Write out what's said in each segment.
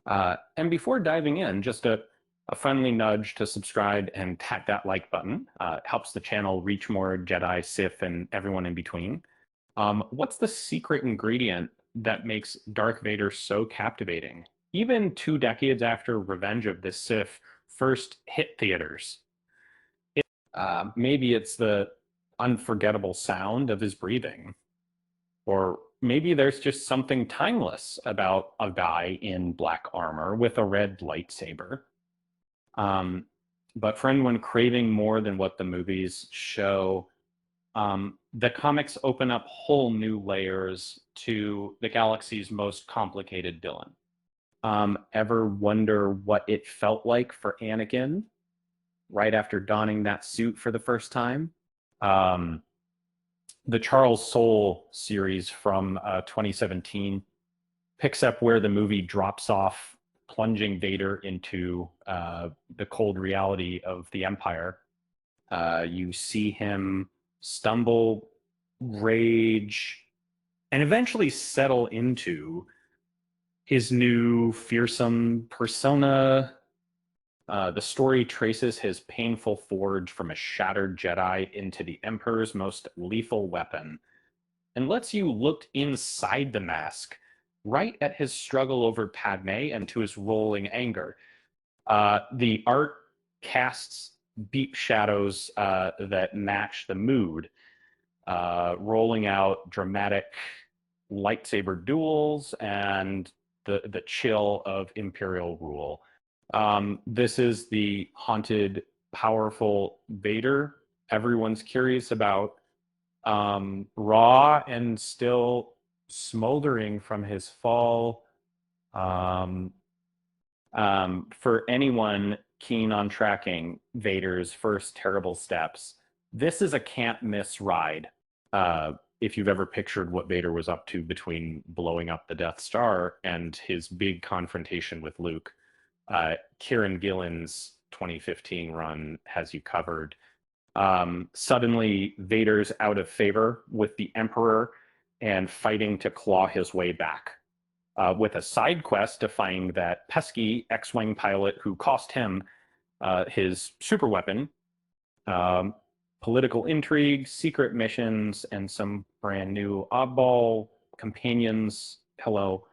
And before diving in, just a friendly nudge to subscribe and tap that like button. It helps the channel reach more Jedi, Sith, and everyone in between. What's the secret ingredient that makes Darth Vader so captivating? Even 2 decades after Revenge of the Sith first hit theaters, maybe it's the unforgettable sound of his breathing. Or maybe there's just something timeless about a guy in black armor with a red lightsaber. Um, but for anyone craving more than what the movies show, the comics open up whole new layers to the galaxy's most complicated villain. Ever wonder what it felt like for Anakin right after donning that suit for the first time? Um, the Charles Soule series from 2017 picks up where the movie drops off, plunging Vader into the cold reality of the Empire. You see him stumble, rage, and eventually settle into his new fearsome persona. The story traces his painful forge from a shattered Jedi into the Emperor's most lethal weapon and lets you look inside the mask, right at his struggle over Padme and to his rolling anger. The art casts deep shadows that match the mood, rolling out dramatic lightsaber duels and the chill of Imperial rule. This is the haunted, powerful Vader everyone's curious about, raw and still smoldering from his fall. Um, for anyone keen on tracking Vader's first terrible steps, this is a can't miss ride. If you've ever pictured what Vader was up to between blowing up the Death Star and his big confrontation with Luke, Kieran Gillen's 2015 run has you covered. Suddenly, Vader's out of favor with the Emperor and fighting to claw his way back. With a side quest to find that pesky X-Wing pilot who cost him his super weapon, um, political intrigue, secret missions, and some brand new oddball companions. Hello,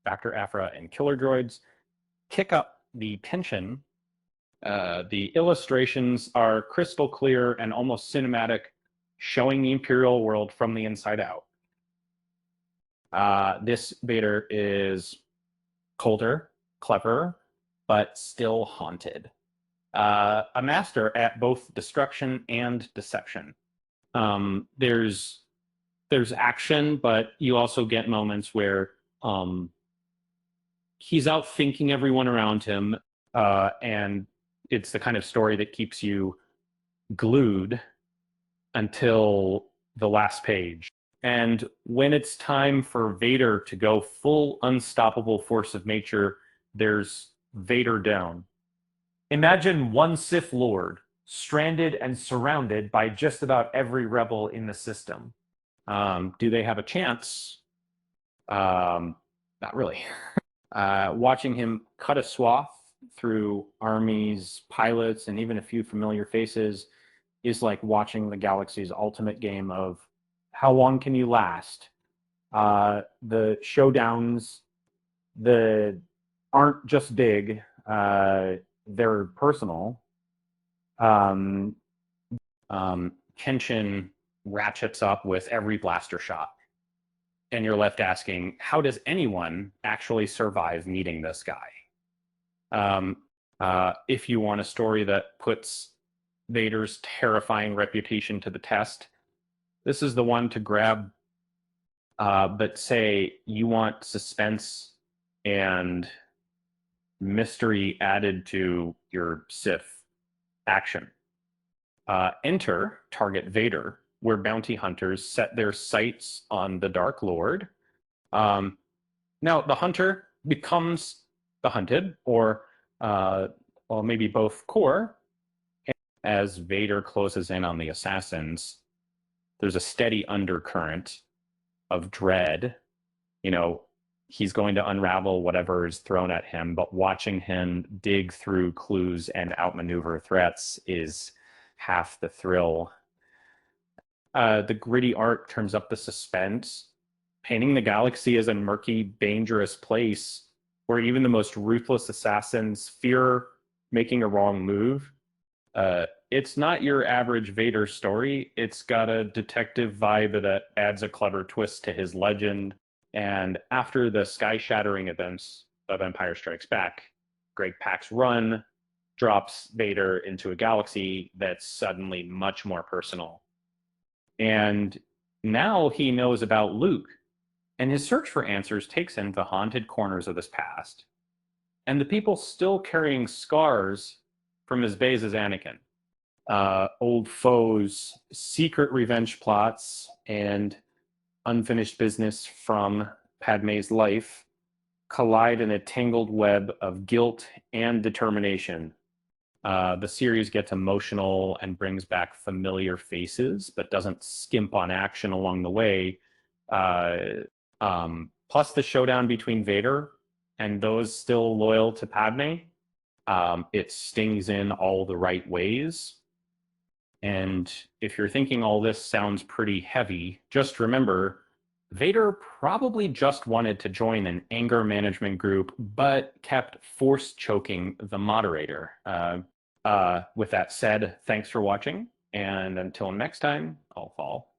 Factor Afra and Killer Droids. Kick up the tension. The illustrations are crystal clear and almost cinematic, showing the Imperial world from the inside out. This Vader is colder, clever, but still haunted. A master at both destruction and deception. There's action, but you also get moments where he's out thinking everyone around him, and it's the kind of story that keeps you glued until the last page. And when it's time for Vader to go full unstoppable force of nature, there's Vader down. Imagine one Sith Lord stranded and surrounded by just about every rebel in the system. Do they have a chance? Not really. Watching him cut a swath through armies, pilots, and even a few familiar faces is like watching the galaxy's ultimate game of how long can you last? The showdowns the aren't just big, they're personal. Um, Tension ratchets up with every blaster shot. And you're left asking, how does anyone actually survive meeting this guy? If you want a story that puts Vader's terrifying reputation to the test, this is the one to grab. But say you want suspense and mystery added to your Sith action. Enter Target Vader, where bounty hunters set their sights on the Dark Lord. Now, the hunter becomes the hunted, or well, maybe both core. As Vader closes in on the assassins, there's a steady undercurrent of dread. You know, He's going to unravel whatever is thrown at him, but watching him dig through clues and outmaneuver threats is half the thrill. The gritty art turns up the suspense, painting the galaxy as a murky, dangerous place where even the most ruthless assassins fear making a wrong move. It's not your average Vader story. It's got a detective vibe that adds a clever twist to his legend. And after the sky shattering events of Empire Strikes Back, Greg Pak's run drops Vader into a galaxy that's suddenly much more personal. And now he knows about Luke, and his search for answers takes him to haunted corners of his past, and the people still carrying scars from his days as Anakin. Old foes, secret revenge plots, and unfinished business from Padme's life collide in a tangled web of guilt and determination. The series gets emotional and brings back familiar faces, but doesn't skimp on action along the way. Uh, plus, the showdown between Vader and those still loyal to Padme, it stings in all the right ways. And if you're thinking all this sounds pretty heavy, just remember Vader probably just wanted to join an anger management group, but kept force choking the moderator. With that said, thanks for watching. And until next time, I'll fall.